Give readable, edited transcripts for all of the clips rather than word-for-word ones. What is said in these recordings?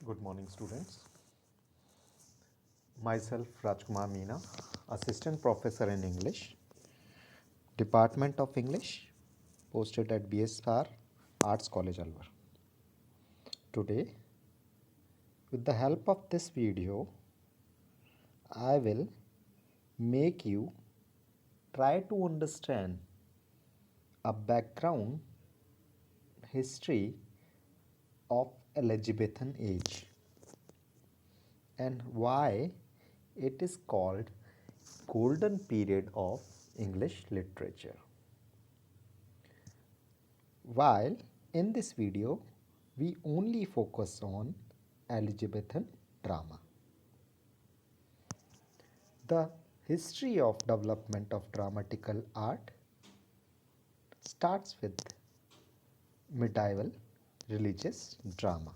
Good morning, students. Myself, Rajkumar Meena, Assistant Professor in English, Department of English, posted at BSR Arts College, Alwar. Today, with the help of this video, I will make you try to understand a background history of Elizabethan age and why it is called golden period of English literature. While in this video we only focus on Elizabethan drama. The history of development of dramatical art starts with medieval religious drama.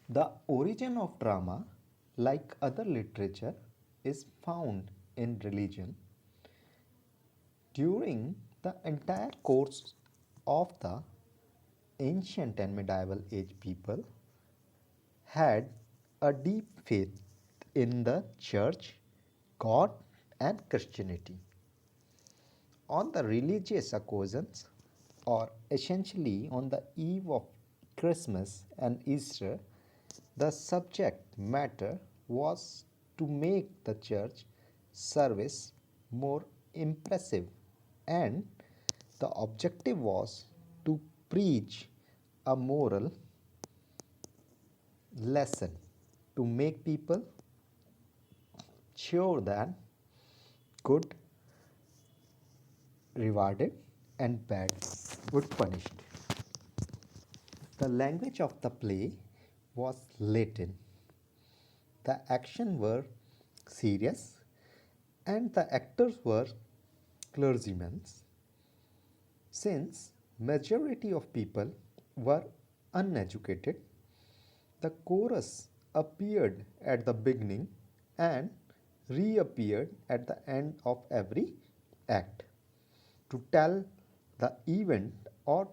The origin of drama, like other literature, is found in religion. During the entire course of the ancient and medieval age, people had a deep faith in the church, God, and Christianity. On the religious occasions, or essentially on the eve of Christmas and Easter, the subject matter was to make the church service more impressive, and the objective was to preach a moral lesson to make people sure that good rewarded and bad would punished. The language of the play was Latin. The action were serious and the actors were clergymen. Since majority of people were uneducated, the chorus appeared at the beginning and reappeared at the end of every act to tell the event or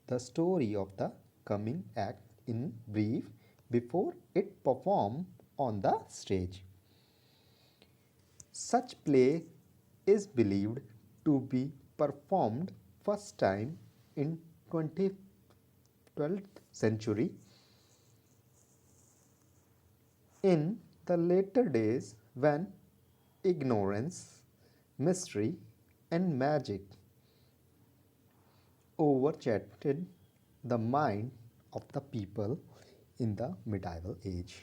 the story of the coming act in brief before it performed on the stage. Such play is believed to be performed first time in 12th century. In the later days, when ignorance, mystery, and magic overchatted the mind of the people in the medieval age,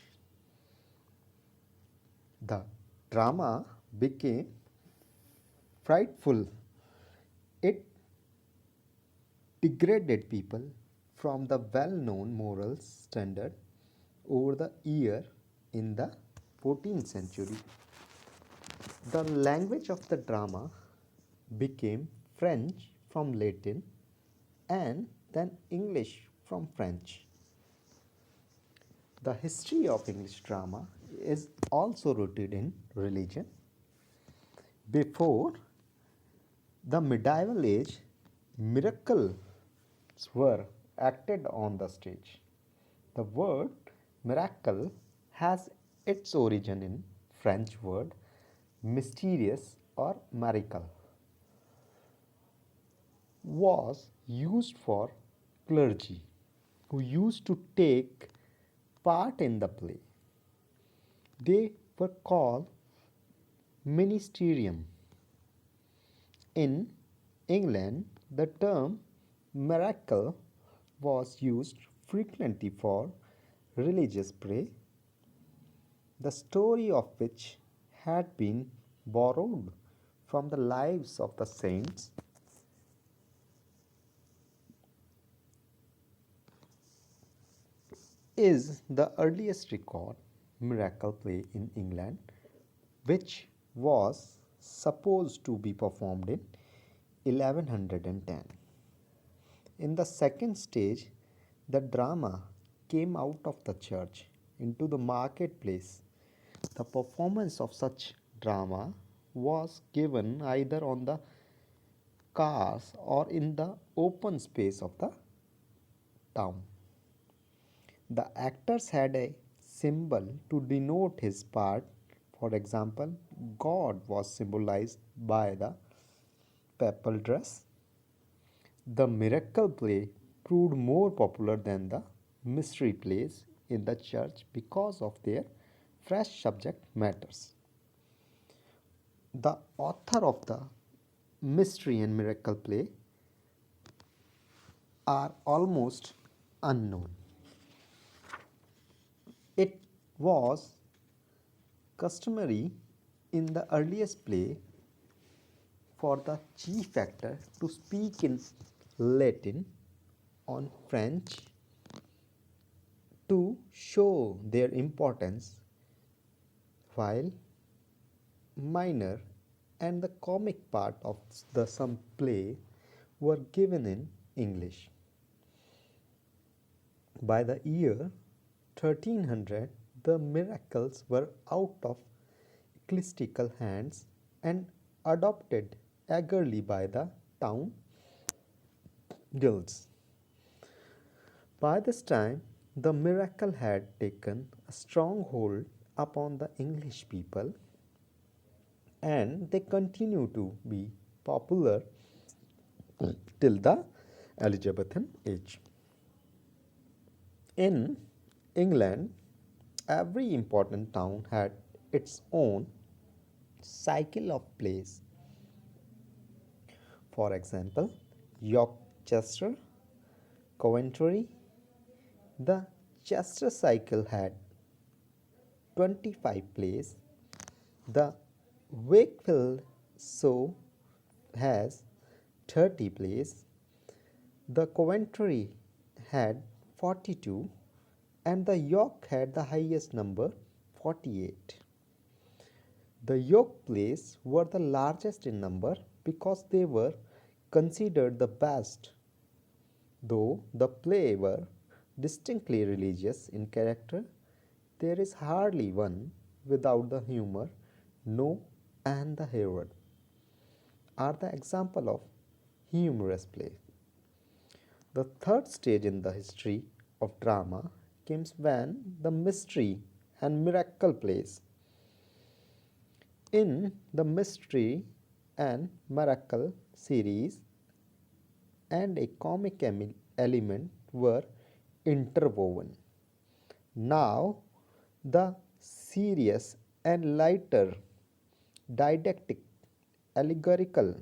the drama became frightful. It degraded people from the well-known moral standard over the year in the 14th century. The language of the drama became French from Latin and then English from French. The history of English drama is also rooted in religion. Before the medieval age, miracles were acted on the stage. The word miracle has its origin in French word mysterious or miracle, was used for clergy who used to take part in the play. They were called ministerium. In England, the term miracle was used frequently for religious play, the story of which had been borrowed from the lives of the saints. Is the earliest record miracle play in England, which was supposed to be performed in 1110. In the second stage, the drama came out of the church into the marketplace. The performance of such drama was given either on the cars or in the open space of the town. The actors had a symbol to denote his part. For example, God was symbolized by the papal dress. The miracle play proved more popular than the mystery plays in the church because of their fresh subject matters. The author of the mystery and miracle play are almost unknown. It was customary in the earliest play for the chief actor to speak in Latin or French to show their importance, while minor and the comic part of the some play were given in English. By the year 1300, the miracles were out of ecclesiastical hands and adopted eagerly by the town guilds. By this time, the miracle had taken a strong hold upon the English people, and they continue to be popular till the Elizabethan age. In England, every important town had its own cycle of plays. For example, Yorkchester, Coventry. The Chester cycle had 25 plays. The Wakefield show has 30 plays. The Coventry had 42 and the York had the highest number, 48. The York plays were the largest in number because they were considered the best, though the play were distinctly religious in character. There is hardly one without the humor. No and the Herod are the example of humorous play. The third stage in the history of drama comes when the mystery and miracle plays. In the mystery and miracle series, and a comic element were interwoven. Now, the serious and lighter didactic allegorical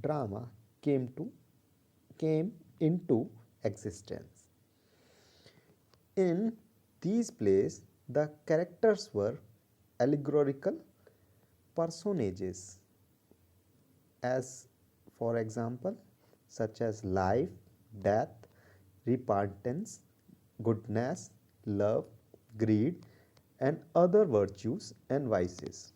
drama came into existence. In these plays, the characters were allegorical personages, as for example, such as life, death, repentance, goodness, love, greed, and other virtues and vices,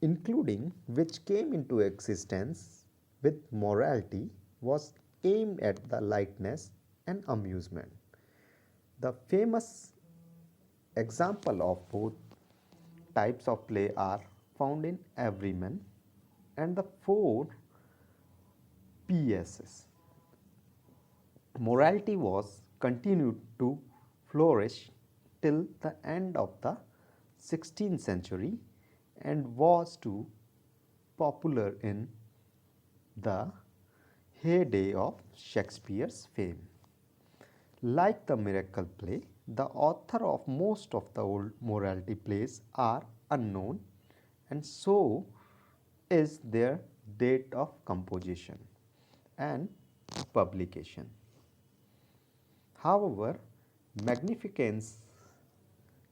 including which came into existence with morality, was aimed at the lightness and amusement. The famous example of both types of play are found in Everyman and the four PSS. Morality was continued to flourish till the end of the 16th century and was too popular in the heyday of Shakespeare's fame. Like the miracle play, the author of most of the old morality plays are unknown, and so is their date of composition and publication. However, Magnificence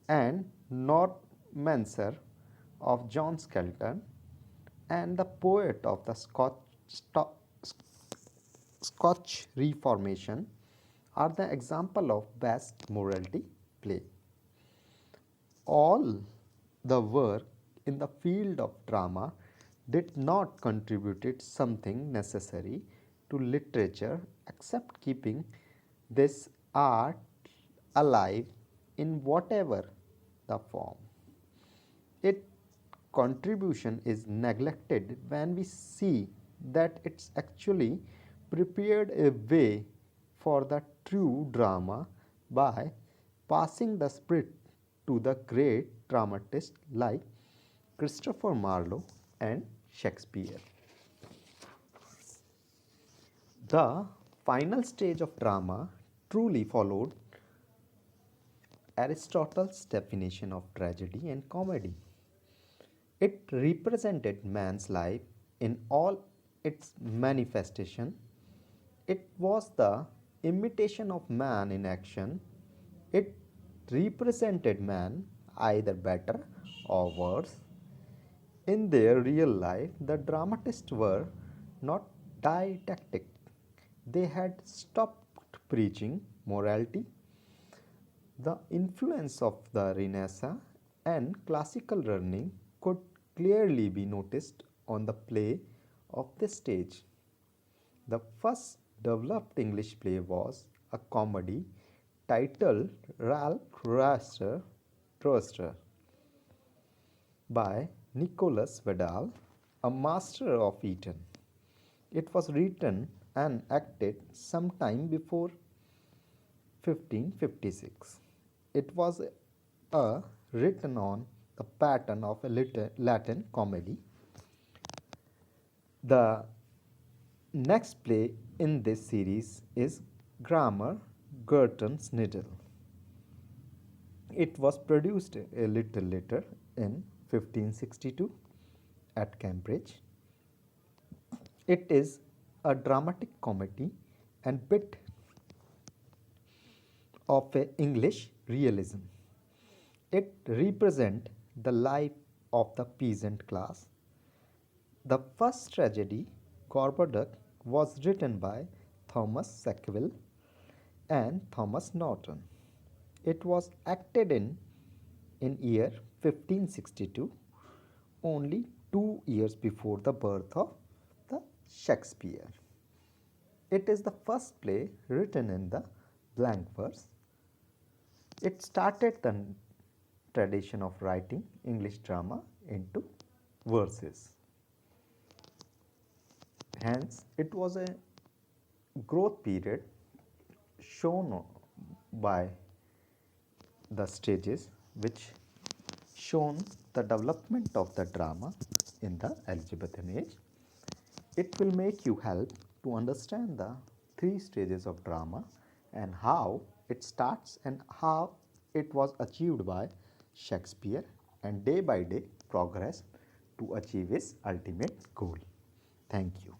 and Normancer of John Skelton and the poet of the Scotch Reformation are the example of best morality play. All the work in the field of drama did not contribute something necessary to literature except keeping this art alive in whatever the form. Its contribution is neglected when we see that it's actually prepared a way for the true drama by passing the spirit to the great dramatists like Christopher Marlowe and Shakespeare. The final stage of drama truly followed Aristotle's definition of tragedy and comedy. It represented man's life in all its manifestation. It was the imitation of man in action. It represented man either better or worse. In their real life, the dramatists were not didactic. They had stopped preaching morality. The influence of the Renaissance and classical learning could clearly be noticed on the play of the stage. The first developed English play was a comedy titled Ralph Roaster by Nicholas Vidal, a master of Eton. It was written and acted sometime before 1556. It was written on the pattern of a Latin comedy. The next play in this series is Grammar Girton's Needle. It was produced a little later in 1562 at Cambridge. It is a dramatic comedy and bit of a English realism. It represents the life of the peasant class. The first tragedy, Gorboduc, was written by Thomas Sackville and Thomas Norton. It was acted in year 1562, only 2 years before the birth of the Shakespeare. It is the first play written in the blank verse. It started the tradition of writing English drama into verses. Hence, it was a growth period shown by the stages which shown the development of the drama in the Elizabethan age. It will make you help to understand the 3 stages of drama and how it starts and how it was achieved by Shakespeare and day by day progress to achieve his ultimate goal. Thank you.